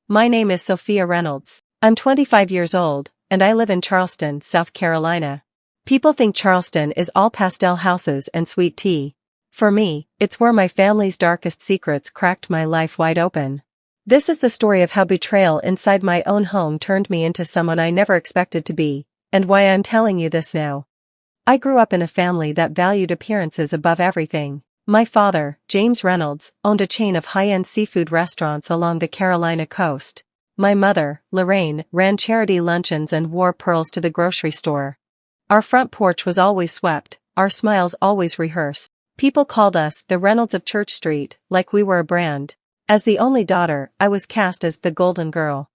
My name is Sophia Reynolds. I'm 25 years old, and I live in Charleston, South Carolina. People think Charleston is all pastel houses and sweet tea. For me, it's where my family's darkest secrets cracked my life wide open. This is the story of how betrayal inside my own home turned me into someone I never expected to be, and why I'm telling you this now. I grew up in a family that valued appearances above everything. My father, James Reynolds, owned a chain of high-end seafood restaurants along the Carolina coast. My mother, Lorraine, ran charity luncheons and wore pearls to the grocery store. Our front porch was always swept, our smiles always rehearsed. People called us the Reynolds of Church Street, like we were a brand. As the only daughter, I was cast as the golden girl.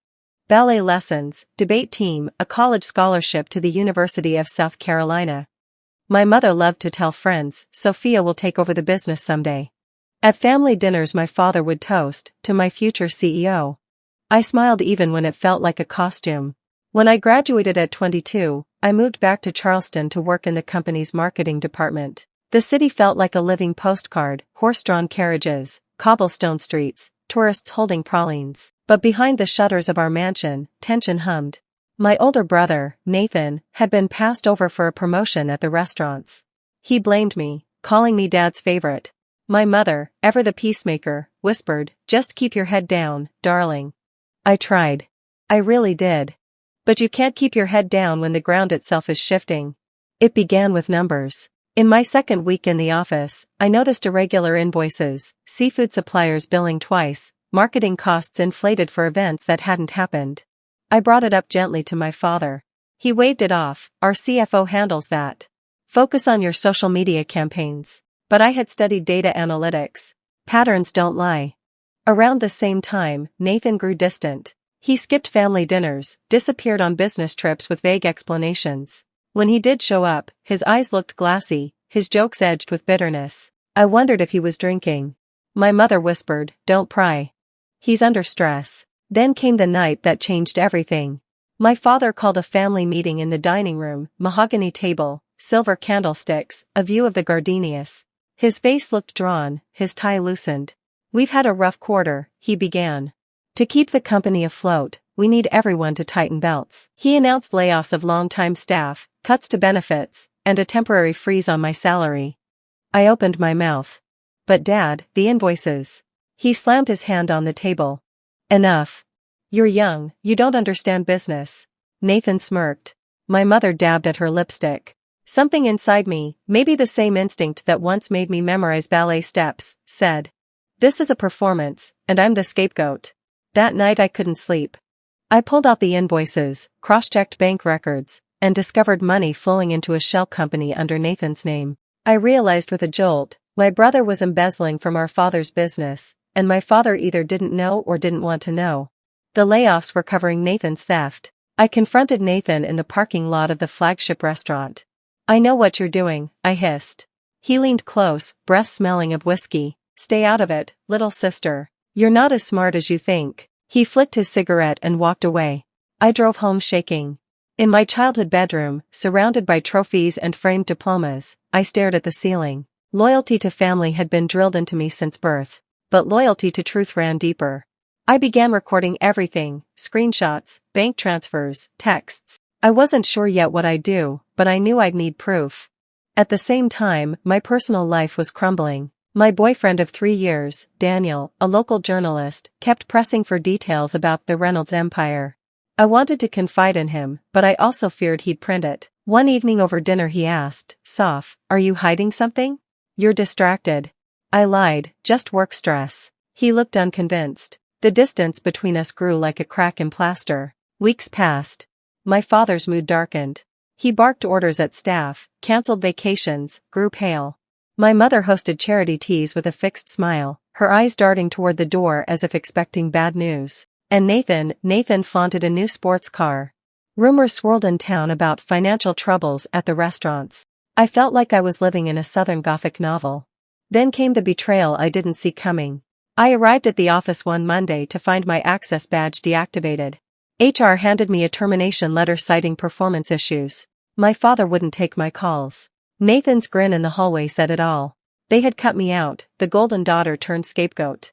Ballet lessons, debate team, a college scholarship to the University of South Carolina. My mother loved to tell friends, Sophia will take over the business someday. At family dinners my father would toast, to my future CEO. I smiled even when it felt like a costume. When I graduated at 22, I moved back to Charleston to work in the company's marketing department. The city felt like a living postcard, horse-drawn carriages, cobblestone streets, tourists holding pralines. But behind the shutters of our mansion, tension hummed. My older brother, Nathan, had been passed over for a promotion at the restaurants. He blamed me, calling me Dad's favorite. My mother, ever the peacemaker, whispered, "Just keep your head down, darling." I tried. I really did. But you can't keep your head down when the ground itself is shifting. It began with numbers. In my second week in the office, I noticed irregular invoices, seafood suppliers billing twice, marketing costs inflated for events that hadn't happened. I brought it up gently to my father. He waved it off, "Our CFO handles that. Focus on your social media campaigns." But I had studied data analytics. Patterns don't lie. Around the same time, Nathan grew distant. He skipped family dinners, disappeared on business trips with vague explanations. When he did show up, his eyes looked glassy, his jokes edged with bitterness. I wondered if he was drinking. My mother whispered, "Don't pry. He's under stress." Then came the night that changed everything. My father called a family meeting in the dining room, mahogany table, silver candlesticks, a view of the gardenias. His face looked drawn, his tie loosened. "We've had a rough quarter," he began. "To keep the company afloat, we need everyone to tighten belts." He announced layoffs of longtime staff, cuts to benefits, and a temporary freeze on my salary. I opened my mouth. "But Dad, the invoices." He slammed his hand on the table. "Enough. You're young, you don't understand business." Nathan smirked. My mother dabbed at her lipstick. Something inside me, maybe the same instinct that once made me memorize ballet steps, said, "This is a performance, and I'm the scapegoat." That night I couldn't sleep. I pulled out the invoices, cross-checked bank records, and discovered money flowing into a shell company under Nathan's name. I realized with a jolt, my brother was embezzling from our father's business, and my father either didn't know or didn't want to know. The layoffs were covering Nathan's theft. I confronted Nathan in the parking lot of the flagship restaurant. "I know what you're doing," I hissed. He leaned close, breath smelling of whiskey. "Stay out of it, little sister. You're not as smart as you think." He flicked his cigarette and walked away. I drove home shaking. In my childhood bedroom, surrounded by trophies and framed diplomas, I stared at the ceiling. Loyalty to family had been drilled into me since birth. But loyalty to truth ran deeper. I began recording everything, screenshots, bank transfers, texts. I wasn't sure yet what I'd do, but I knew I'd need proof. At the same time, my personal life was crumbling. My boyfriend of 3 years, Daniel, a local journalist, kept pressing for details about the Reynolds empire. I wanted to confide in him, but I also feared he'd print it. One evening over dinner he asked, "Soph, are you hiding something? You're distracted." I lied, "Just work stress." He looked unconvinced. The distance between us grew like a crack in plaster. Weeks passed. My father's mood darkened. He barked orders at staff, canceled vacations, grew pale. My mother hosted charity teas with a fixed smile, her eyes darting toward the door as if expecting bad news. And Nathan flaunted a new sports car. Rumors swirled in town about financial troubles at the restaurants. I felt like I was living in a Southern Gothic novel. Then came the betrayal I didn't see coming. I arrived at the office one Monday to find my access badge deactivated. HR handed me a termination letter citing performance issues. My father wouldn't take my calls. Nathan's grin in the hallway said it all. They had cut me out, the golden daughter turned scapegoat.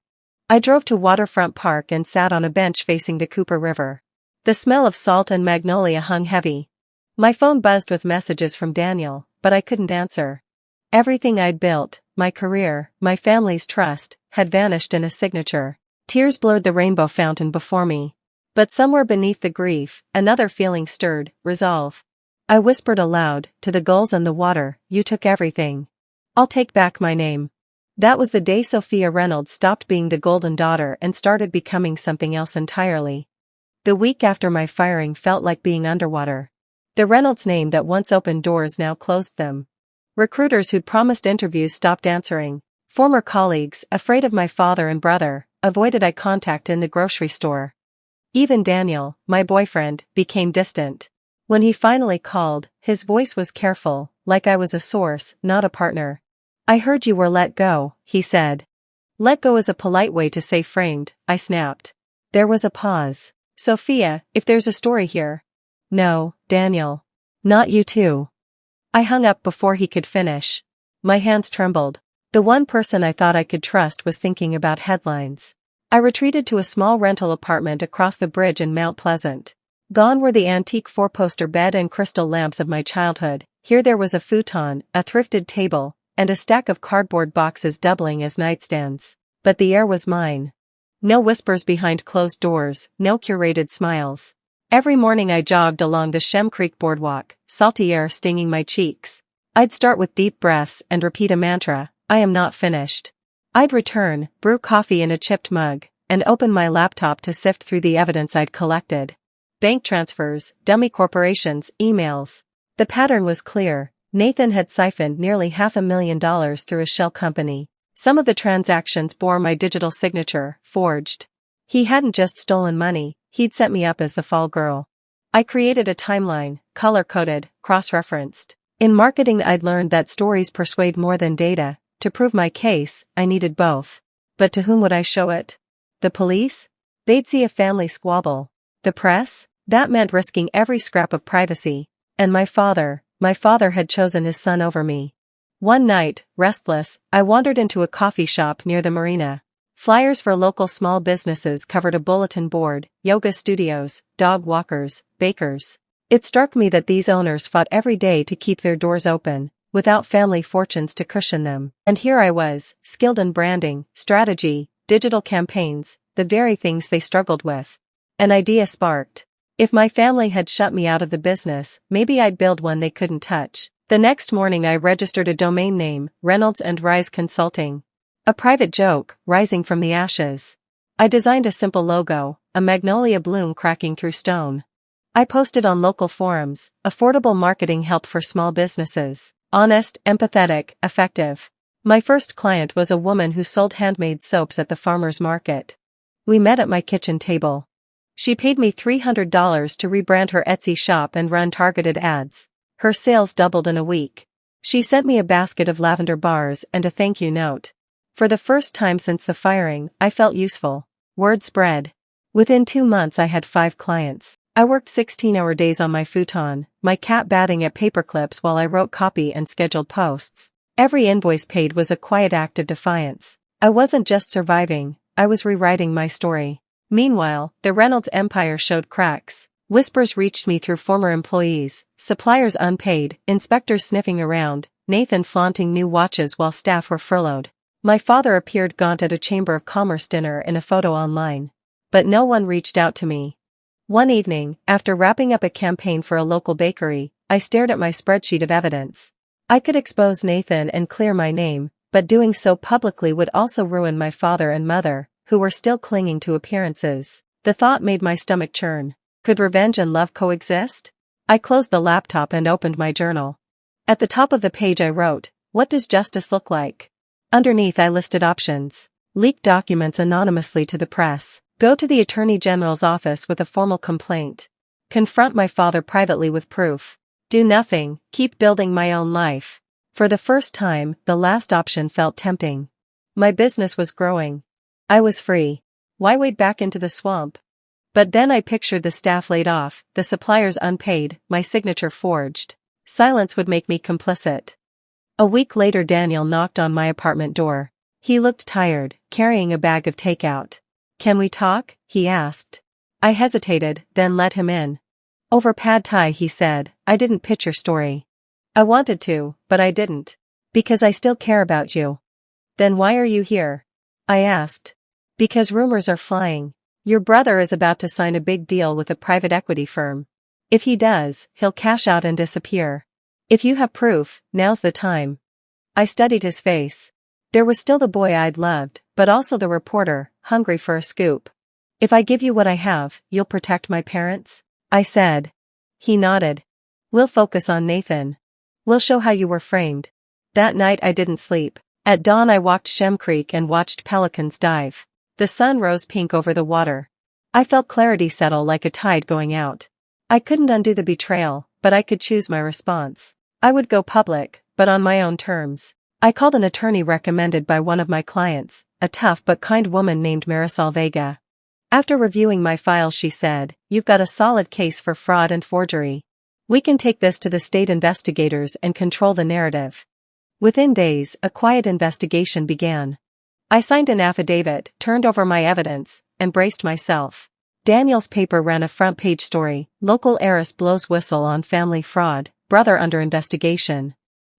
I drove to Waterfront Park and sat on a bench facing the Cooper River. The smell of salt and magnolia hung heavy. My phone buzzed with messages from Daniel, but I couldn't answer. Everything I'd built, my career, my family's trust, had vanished in a signature. Tears blurred the rainbow fountain before me. But somewhere beneath the grief, another feeling stirred, resolve. I whispered aloud, to the gulls and the water, you took everything. I'll take back my name. That was the day Sophia Reynolds stopped being the golden daughter and started becoming something else entirely. The week after my firing felt like being underwater. The Reynolds name that once opened doors now closed them. Recruiters who'd promised interviews stopped answering. Former colleagues, afraid of my father and brother, avoided eye contact in the grocery store. Even Daniel, my boyfriend, became distant. When he finally called, his voice was careful, like I was a source, not a partner. I heard you were let go, he said. Let go is a polite way to say framed, I snapped. There was a pause. Sophia, if there's a story here. No, Daniel. Not you too. I hung up before he could finish. My hands trembled. The one person I thought I could trust was thinking about headlines. I retreated to a small rental apartment across the bridge in Mount Pleasant. Gone were the antique four-poster bed and crystal lamps of my childhood. Here there was a futon, a thrifted table, and a stack of cardboard boxes doubling as nightstands. But the air was mine. No whispers behind closed doors, no curated smiles. Every morning I jogged along the Shem Creek boardwalk, salty air stinging my cheeks. I'd start with deep breaths and repeat a mantra, I am not finished. I'd return, brew coffee in a chipped mug, and open my laptop to sift through the evidence I'd collected. Bank transfers, dummy corporations, emails. The pattern was clear. Nathan had siphoned nearly $500,000 through a shell company. Some of the transactions bore my digital signature, forged. He hadn't just stolen money, he'd set me up as the fall girl. I created a timeline, color-coded, cross-referenced. In marketing I'd learned that stories persuade more than data. To prove my case, I needed both. But to whom would I show it? The police? They'd see a family squabble. The press? That meant risking every scrap of privacy. And my father had chosen his son over me. One night, restless, I wandered into a coffee shop near the marina. Flyers for local small businesses covered a bulletin board, yoga studios, dog walkers, bakers. It struck me that these owners fought every day to keep their doors open, without family fortunes to cushion them. And here I was, skilled in branding, strategy, digital campaigns, the very things they struggled with. An idea sparked. If my family had shut me out of the business, maybe I'd build one they couldn't touch. The next morning I registered a domain name, Reynolds & Rise Consulting. A private joke, rising from the ashes. I designed a simple logo, a magnolia bloom cracking through stone. I posted on local forums, affordable marketing help for small businesses. Honest, empathetic, effective. My first client was a woman who sold handmade soaps at the farmer's market. We met at my kitchen table. She paid me $300 to rebrand her Etsy shop and run targeted ads. Her sales doubled in a week. She sent me a basket of lavender bars and a thank you note. For the first time since the firing, I felt useful. Word spread. Within 2 months I had 5 clients. I worked 16-hour days on my futon, my cat batting at paperclips while I wrote copy and scheduled posts. Every invoice paid was a quiet act of defiance. I wasn't just surviving, I was rewriting my story. Meanwhile, the Reynolds empire showed cracks. Whispers reached me through former employees, suppliers unpaid, inspectors sniffing around, Nathan flaunting new watches while staff were furloughed. My father appeared gaunt at a Chamber of Commerce dinner in a photo online. But no one reached out to me. One evening, after wrapping up a campaign for a local bakery, I stared at my spreadsheet of evidence. I could expose Nathan and clear my name, but doing so publicly would also ruin my father and mother, who were still clinging to appearances. The thought made my stomach churn. Could revenge and love coexist? I closed the laptop and opened my journal. At the top of the page I wrote, "What does justice look like?" Underneath I listed options. Leak documents anonymously to the press. Go to the Attorney General's office with a formal complaint. Confront my father privately with proof. Do nothing, keep building my own life. For the first time, the last option felt tempting. My business was growing. I was free. Why wade back into the swamp? But then I pictured the staff laid off, the suppliers unpaid, my signature forged. Silence would make me complicit. A week later Daniel knocked on my apartment door. He looked tired, carrying a bag of takeout. "Can we talk?" he asked. I hesitated, then let him in. "Over pad thai," he said. "I didn't pitch your story. I wanted to, but I didn't. Because I still care about you." "Then why are you here?" I asked. "Because rumors are flying. Your brother is about to sign a big deal with a private equity firm. If he does, he'll cash out and disappear. If you have proof, now's the time." I studied his face. There was still the boy I'd loved, but also the reporter, hungry for a scoop. "If I give you what I have, you'll protect my parents?" I said. He nodded. "We'll focus on Nathan. We'll show how you were framed." That night I didn't sleep. At dawn I walked Shem Creek and watched pelicans dive. The sun rose pink over the water. I felt clarity settle like a tide going out. I couldn't undo the betrayal, but I could choose my response. I would go public, but on my own terms. I called an attorney recommended by one of my clients, a tough but kind woman named Marisol Vega. After reviewing my file, she said, "You've got a solid case for fraud and forgery. We can take this to the state investigators and control the narrative." Within days, a quiet investigation began. I signed an affidavit, turned over my evidence, and braced myself. Daniel's paper ran a front-page story: "Local heiress blows whistle on family fraud, brother under investigation."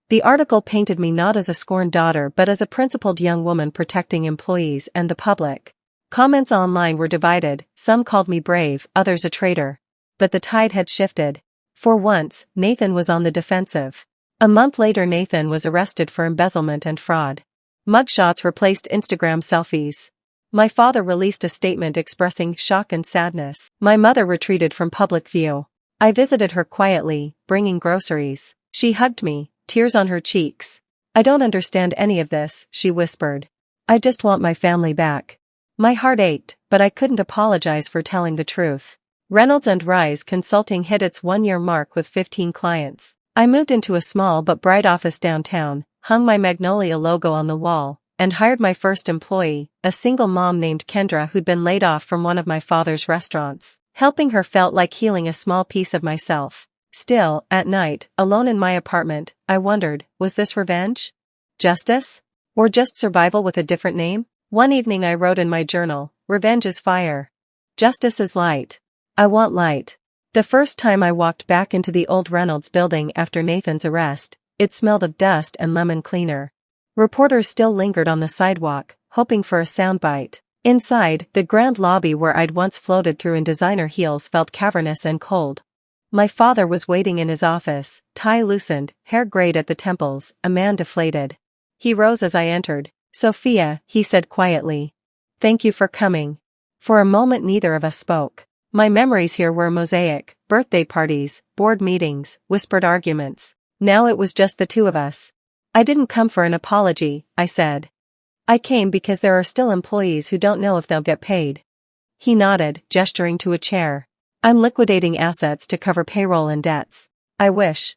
The article painted me not as a scorned daughter but as a principled young woman protecting employees and the public. Comments online were divided, some called me brave, others a traitor. But the tide had shifted. For once, Nathan was on the defensive. A month later Nathan was arrested for embezzlement and fraud. Mugshots replaced Instagram selfies. My father released a statement expressing shock and sadness. My mother retreated from public view. I visited her quietly, bringing groceries. She hugged me, tears on her cheeks. "I don't understand any of this," she whispered. "I just want my family back." My heart ached, but I couldn't apologize for telling the truth. Reynolds and Rise Consulting hit its one-year mark with 15 clients. I moved into a small but bright office downtown, hung my Magnolia logo on the wall, and hired my first employee, a single mom named Kendra who'd been laid off from one of my father's restaurants. Helping her felt like healing a small piece of myself. Still, at night, alone in my apartment, I wondered, was this revenge? Justice? Or just survival with a different name? One evening I wrote in my journal, "Revenge is fire. Justice is light. I want light." The first time I walked back into the old Reynolds building after Nathan's arrest, it smelled of dust and lemon cleaner. Reporters still lingered on the sidewalk, hoping for a soundbite. Inside, the grand lobby where I'd once floated through in designer heels felt cavernous and cold. My father was waiting in his office, tie loosened, hair grayed at the temples, a man deflated. He rose as I entered. "Sophia," he said quietly. "Thank you for coming." For a moment neither of us spoke. My memories here were a mosaic: birthday parties, board meetings, whispered arguments. Now it was just the two of us. "I didn't come for an apology," I said. "I came because there are still employees who don't know if they'll get paid." He nodded, gesturing to a chair. "I'm liquidating assets to cover payroll and debts. I wish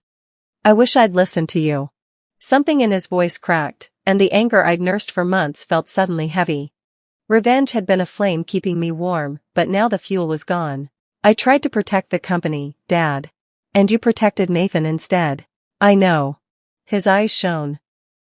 I'd listened to you." Something in his voice cracked, and the anger I'd nursed for months felt suddenly heavy. Revenge had been a flame keeping me warm, but now the fuel was gone. "I tried to protect the company, Dad. And you protected Nathan instead." "I know." His eyes shone.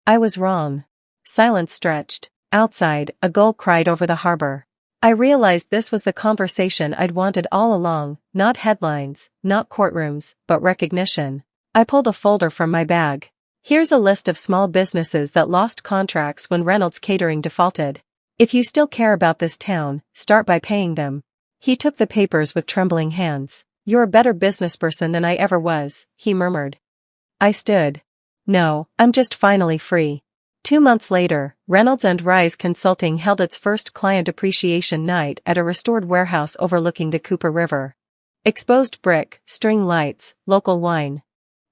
"I was wrong." Silence stretched. Outside, a gull cried over the harbor. I realized this was the conversation I'd wanted all along, not headlines, not courtrooms, but recognition. I pulled a folder from my bag. "Here's a list of small businesses that lost contracts when Reynolds Catering defaulted. If you still care about this town, start by paying them." He took the papers with trembling hands. "You're a better businessperson than I ever was," he murmured. I stood. "No, I'm just finally free." 2 months later, Reynolds and Rise Consulting held its first client appreciation night at a restored warehouse overlooking the Cooper River. Exposed brick, string lights, local wine.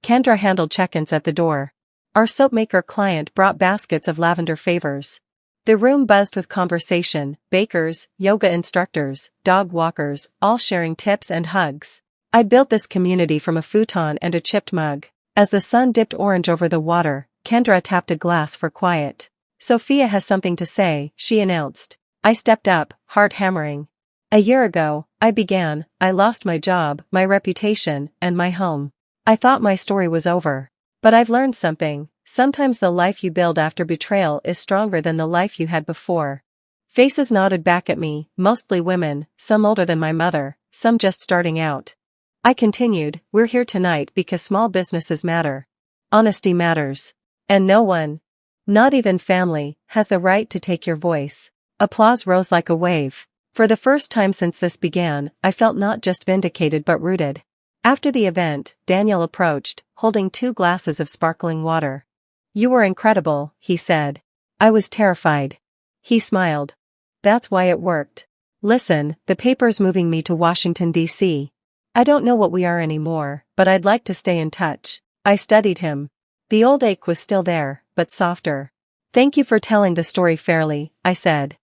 Kendra handled check-ins at the door. Our soapmaker client brought baskets of lavender favors. The room buzzed with conversation: bakers, yoga instructors, dog walkers, all sharing tips and hugs. I built this community from a futon and a chipped mug. As the sun dipped orange over the water, Kendra tapped a glass for quiet. "Sophia has something to say," she announced. I stepped up, heart hammering. "A year ago, I lost my job, my reputation, and my home. I thought my story was over. But I've learned something. Sometimes the life you build after betrayal is stronger than the life you had before. Faces nodded back at me, mostly women, some older than my mother, some just starting out. I continued, we're here tonight because small businesses matter. Honesty matters. And no one, not even family, has the right to take your voice. Applause rose like a wave. For the first time since this began, I felt not just vindicated but rooted. After the event, Daniel approached, holding 2 glasses of sparkling water. You were incredible, he said. I was terrified. He smiled. That's why it worked. Listen, the paper's moving me to Washington, D.C. I don't know what we are anymore, but I'd like to stay in touch. I studied him. The old ache was still there, but softer. Thank you for telling the story fairly, I said.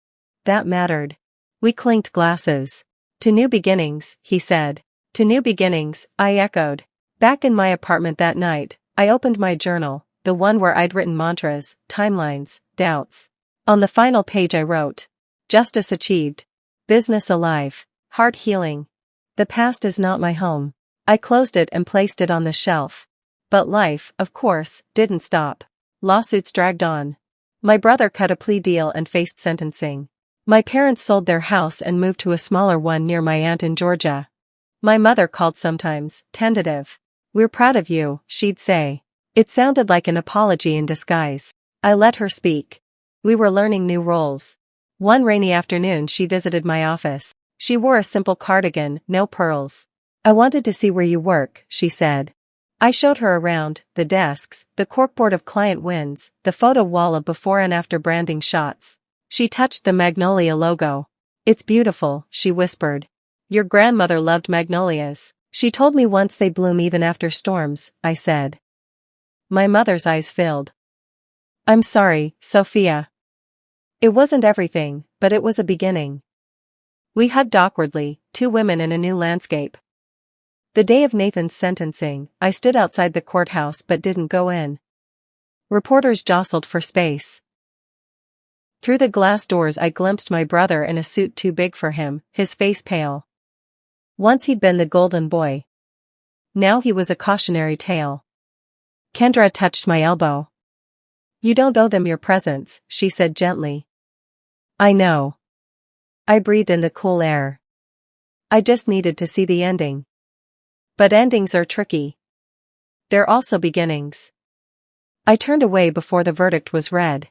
That mattered. We clinked glasses. To new beginnings, he said. To new beginnings, I echoed. Back in my apartment that night, I opened my journal, the one where I'd written mantras, timelines, doubts. On the final page I wrote, justice achieved. Business alive. Heart healing. The past is not my home. I closed it and placed it on the shelf. But life, of course, didn't stop. Lawsuits dragged on. My brother cut a plea deal and faced sentencing. My parents sold their house and moved to a smaller one near my aunt in Georgia. My mother called sometimes, tentative. We're proud of you, she'd say. It sounded like an apology in disguise. I let her speak. We were learning new roles. One rainy afternoon she visited my office. She wore a simple cardigan, no pearls. I wanted to see where you work, she said. I showed her around, the desks, the corkboard of client wins, the photo wall of before and after branding shots. She touched the magnolia logo. It's beautiful, she whispered. Your grandmother loved magnolias. She told me once they bloom even after storms, I said. My mother's eyes filled. I'm sorry, Sophia. It wasn't everything, but it was a beginning. We hugged awkwardly, 2 women in a new landscape. The day of Nathan's sentencing, I stood outside the courthouse but didn't go in. Reporters jostled for space. Through the glass doors I glimpsed my brother in a suit too big for him, his face pale. Once he'd been the golden boy. Now he was a cautionary tale. Kendra touched my elbow. You don't owe them your presence, she said gently. I know. I breathed in the cool air. I just needed to see the ending. But endings are tricky. They're also beginnings. I turned away before the verdict was read.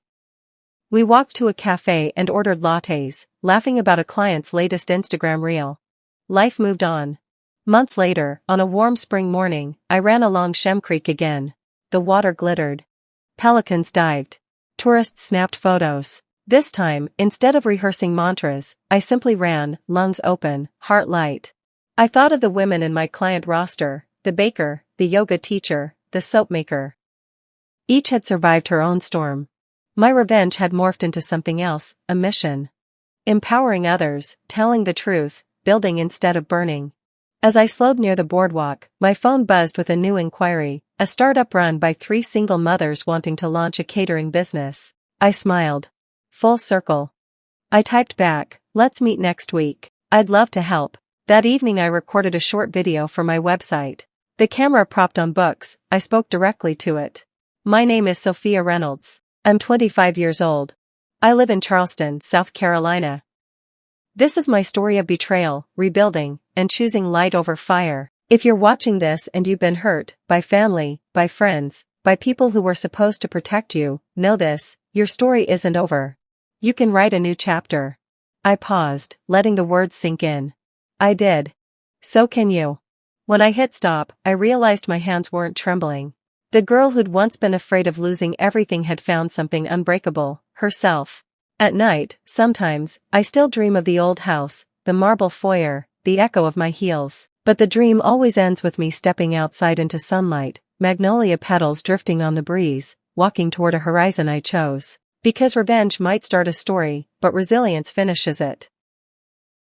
We walked to a cafe and ordered lattes, laughing about a client's latest Instagram reel. Life moved on. Months later, on a warm spring morning, I ran along Shem Creek again. The water glittered. Pelicans dived. Tourists snapped photos. This time, instead of rehearsing mantras, I simply ran, lungs open, heart light. I thought of the women in my client roster, the baker, the yoga teacher, the soap maker. Each had survived her own storm. My revenge had morphed into something else, a mission. Empowering others, telling the truth, building instead of burning. As I slowed near the boardwalk, my phone buzzed with a new inquiry, a startup run by 3 single mothers wanting to launch a catering business. I smiled. Full circle. I typed back, let's meet next week. I'd love to help. That evening I recorded a short video for my website. The camera propped on books, I spoke directly to it. My name is Sophia Reynolds. I'm 25 years old. I live in Charleston, South Carolina. This is my story of betrayal, rebuilding, and choosing light over fire. If you're watching this and you've been hurt, by family, by friends, by people who were supposed to protect you, know this, your story isn't over. You can write a new chapter. I paused, letting the words sink in. I did. So can you. When I hit stop, I realized my hands weren't trembling. The girl who'd once been afraid of losing everything had found something unbreakable, herself. At night, sometimes, I still dream of the old house, the marble foyer, the echo of my heels. But the dream always ends with me stepping outside into sunlight, magnolia petals drifting on the breeze, walking toward a horizon I chose. Because revenge might start a story, but resilience finishes it.